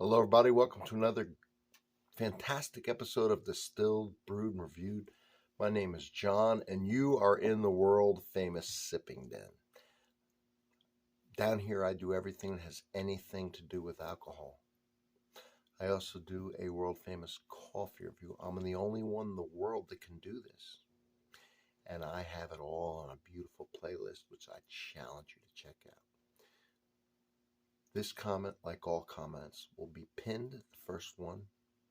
Hello, everybody. Welcome to another fantastic episode of Distilled, Brewed, and Reviewed. My name is John, and you are in the world famous sipping den. Down here, I do everything that has anything to do with alcohol. I also do a world famous coffee review. I'm the only one in the world that can do this. And I have it all on a beautiful playlist, which I challenge you to check out. This comment, like all comments, will be pinned, the first one,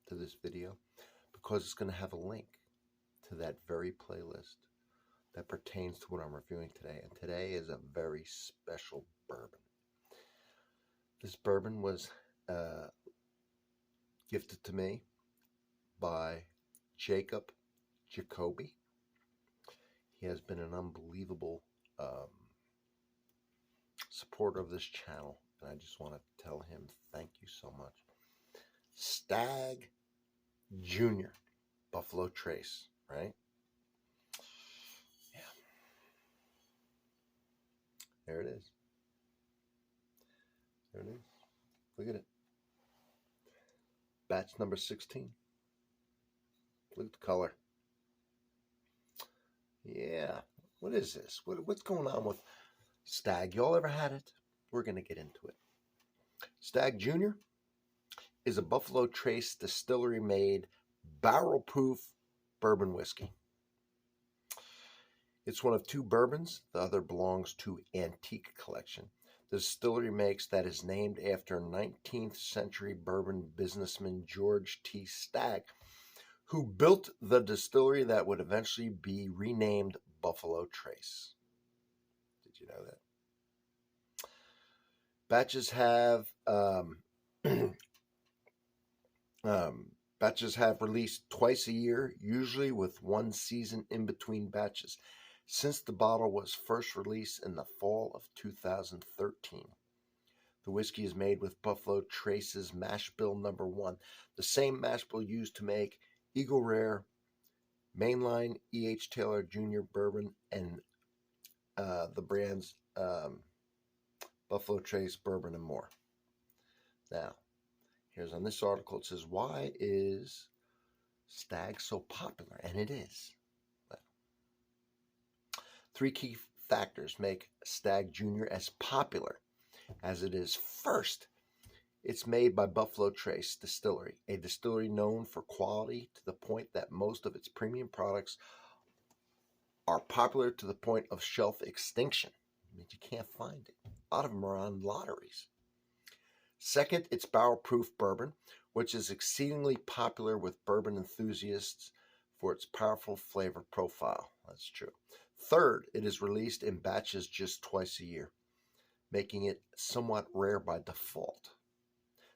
to this video, because it's going to have a link to that very playlist that pertains to what I'm reviewing today. And today is a very special bourbon. This bourbon was gifted to me by Jacob Jacoby. He has been an unbelievable supporter of this channel, and I just want to tell him thank you so much. Stagg Jr. Buffalo Trace, right? Yeah. There it is. There it is. Look at it. Batch number 16. Look at the color. Yeah. What is this? What's going on with Stagg? Y'all ever had it? We're going to get into it. Stagg Jr. is a Buffalo Trace Distillery made barrel-proof bourbon whiskey. It's one of two bourbons. The other belongs to Antique Collection. The distillery makes that is named after 19th century bourbon businessman George T. Stagg, who built the distillery that would eventually be renamed Buffalo Trace. Did you know that? Batches have released twice a year, usually with one season in between batches, since the bottle was first released in the fall of 2013. The whiskey is made with Buffalo Trace's mash bill number 1, the same mash bill used to make Eagle Rare, Mainline E.H. Taylor Jr. Bourbon, and the brand's Buffalo Trace Bourbon and more. Now, here's on this article, it says, why is Stagg so popular? And it is. Well, 3 key factors make Stagg Jr. as popular as it is. First, it's made by Buffalo Trace Distillery, a distillery known for quality to the point that most of its premium products are popular to the point of shelf extinction. I mean, you can't find it. A lot of them are on lotteries. Second, it's barrel-proof bourbon, which is exceedingly popular with bourbon enthusiasts for its powerful flavor profile. That's true. Third, it is released in batches just twice a year, making it somewhat rare by default.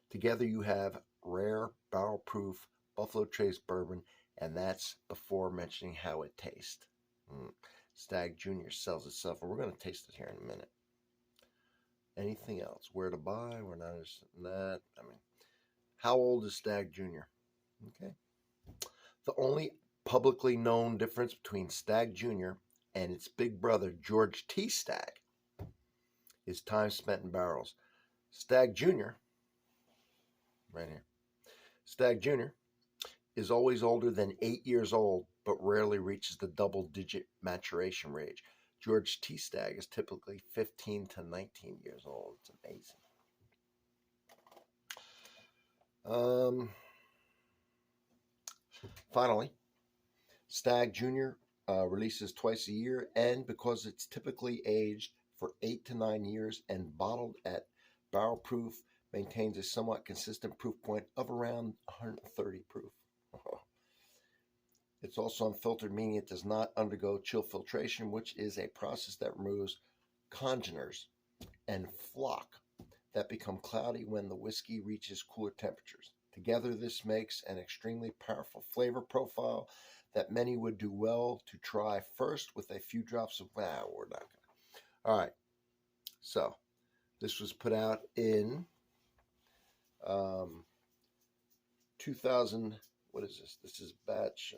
Together, you have rare, barrel-proof Buffalo Trace bourbon, and that's before mentioning how it tastes. Stagg Jr. sells itself, and we're going to taste it here in a minute. Anything else? Where to buy? We're not interested in that. I mean, how old is Stagg Jr.? Okay. The only publicly known difference between Stagg Jr. and its big brother, George T. Stagg, is time spent in barrels. Stagg Jr., right here, Stagg Jr. is always older than 8 years old, but rarely reaches the double-digit maturation range. George T. Stagg is typically 15 to 19 years old. It's amazing. Finally, Stagg Jr. Releases twice a year, and because it's typically aged for 8 to 9 years and bottled at barrel proof, maintains a somewhat consistent proof point of around 130 proof. It's also unfiltered, meaning it does not undergo chill filtration, which is a process that removes congeners and flock that become cloudy when the whiskey reaches cooler temperatures. Together, this makes an extremely powerful flavor profile that many would do well to try first with a few drops of, we're not going to. All right. So, this was put out in 2000. What is this? This is batch,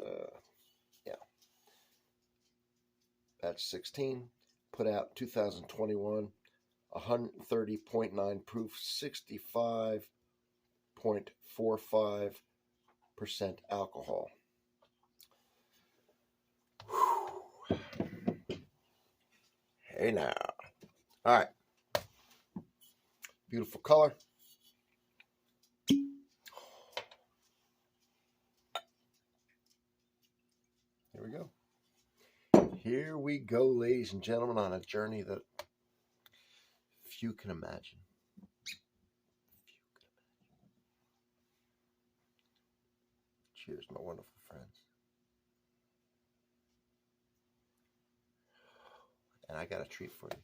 batch 16, put out 2021, 130.9 proof, 65.9 7.45% alcohol. Whew. Hey now. All right. Beautiful color. Here we go. Here we go, ladies and gentlemen, on a journey that few can imagine. Cheers, my wonderful friends. And I got a treat for you.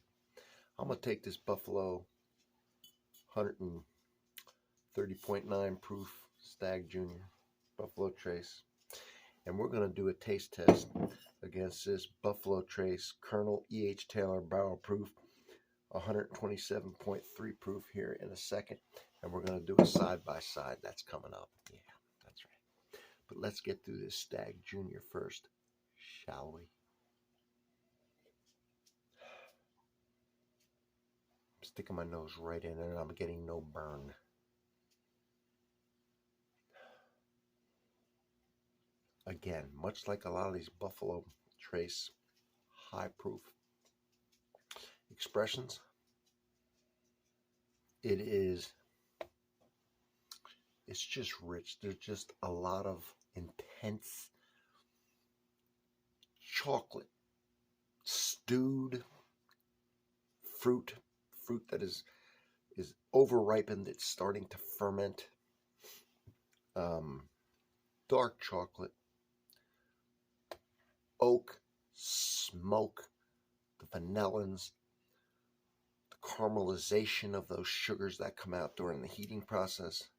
I'm going to take this Buffalo 130.9 proof Stagg Junior Buffalo Trace, and we're going to do a taste test against this Buffalo Trace Colonel E.H. Taylor Barrel Proof 127.3 proof here in a second, and we're going to do a side by side. That's coming up. Yeah, that's right. But let's get through this Stagg Junior first, shall we? I'm sticking my nose right in there and I'm getting no burn. Again, much like a lot of these Buffalo Trace high proof expressions, it's just rich. There's just a lot of intense chocolate, stewed fruit that is over-ripened. It's starting to ferment. Dark chocolate, oak, smoke, the vanillins, the caramelization of those sugars that come out during the heating process.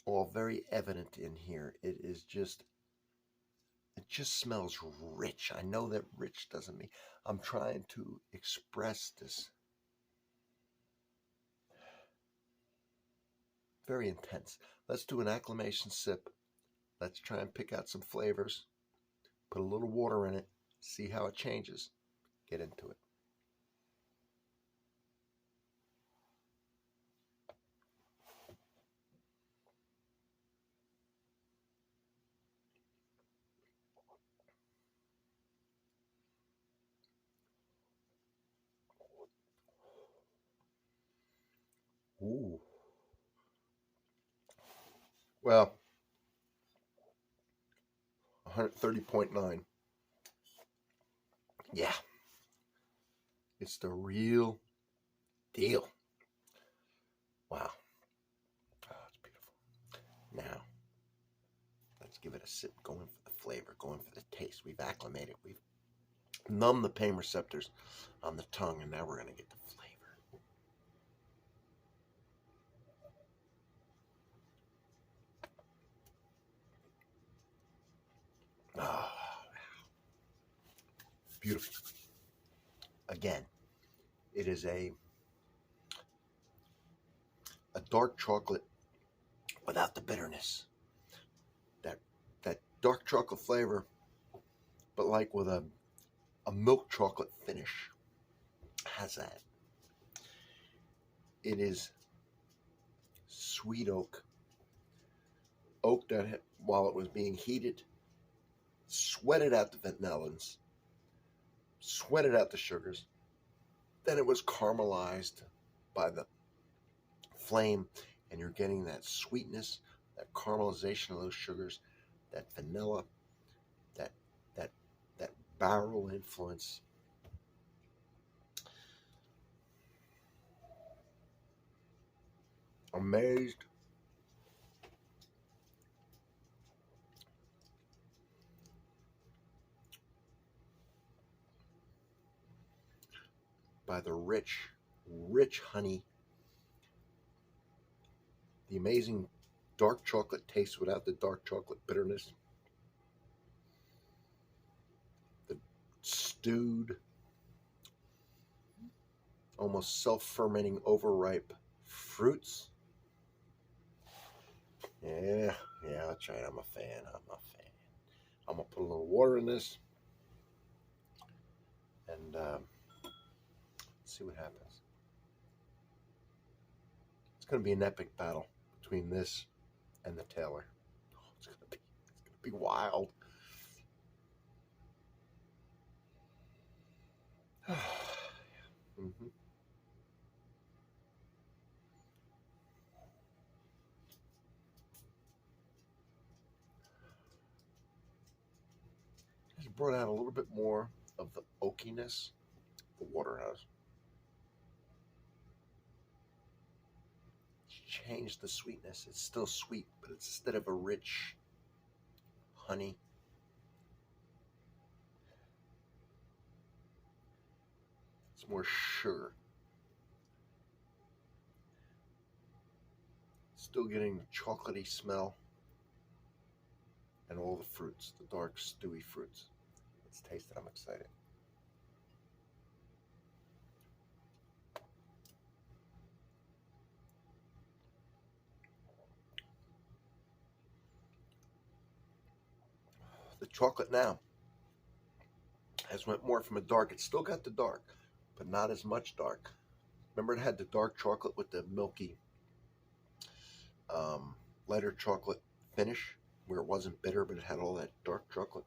All very evident in here. It just smells rich. I know that rich doesn't mean, I'm trying to express this. Very intense. Let's do an acclimation sip. Let's try and pick out some flavors. Put a little water in it. See how it changes. Get into it. Ooh. Well, 130.9. Yeah. It's the real deal. Wow. Oh, it's beautiful. Now, let's give it a sip. Going for the flavor, going for the taste. We've acclimated. We've numbed the pain receptors on the tongue, and now we're going to get the flavor. Oh, beautiful. Again, it is a dark chocolate without the bitterness. That dark chocolate flavor, but like with a milk chocolate finish. Has that. It is sweet oak that, while it was being heated, sweated out the vanillins, sweated out the sugars. Then it was caramelized by the flame, and you're getting that sweetness, that caramelization of those sugars, that vanilla, that barrel influence. Amazed by the rich honey, the amazing dark chocolate taste without the dark chocolate bitterness, the stewed, almost self-fermenting, overripe fruits. Yeah, that's right. I'm a fan. I'm going to put a little water in this and see what happens. It's going to be an epic battle between this and the Taylor. Oh, it's going to be wild. Mm-hmm. It's brought out a little bit more of the oakiness the water has. It's changed the sweetness. It's still sweet, but it's instead of a rich honey, it's more sugar. Still getting the chocolatey smell and all the fruits, the dark, stewy fruits. Let's taste it. I'm excited. The chocolate now has went more from a dark. It's still got the dark, but not as much dark. Remember, it had the dark chocolate with the milky, lighter chocolate finish, where it wasn't bitter, but it had all that dark chocolate.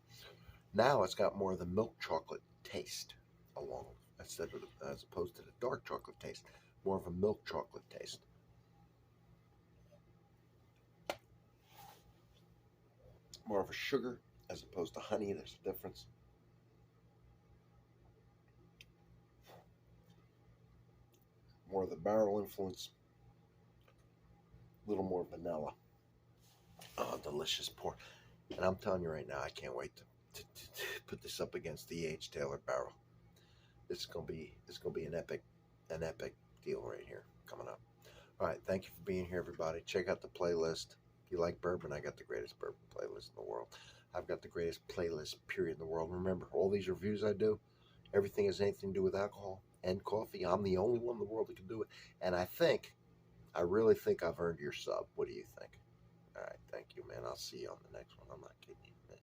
Now it's got more of the milk chocolate taste along, instead of as opposed to the dark chocolate taste, more of a milk chocolate taste. More of a sugar as opposed to honey. There's a difference. More of the barrel influence, a little more vanilla. Oh, delicious pour. And I'm telling you right now, I can't wait to put this up against the H. Taylor barrel. This is gonna be an epic deal right here coming up. All right, thank you for being here, everybody. Check out the playlist. If you like bourbon, I got the greatest bourbon playlist in the world. I've got the greatest playlist, period, in the world. Remember, all these reviews I do, everything has anything to do with alcohol and coffee. I'm the only one in the world that can do it. And I really think I've earned your sub. What do you think? All right, thank you, man. I'll see you on the next one. I'm not kidding you.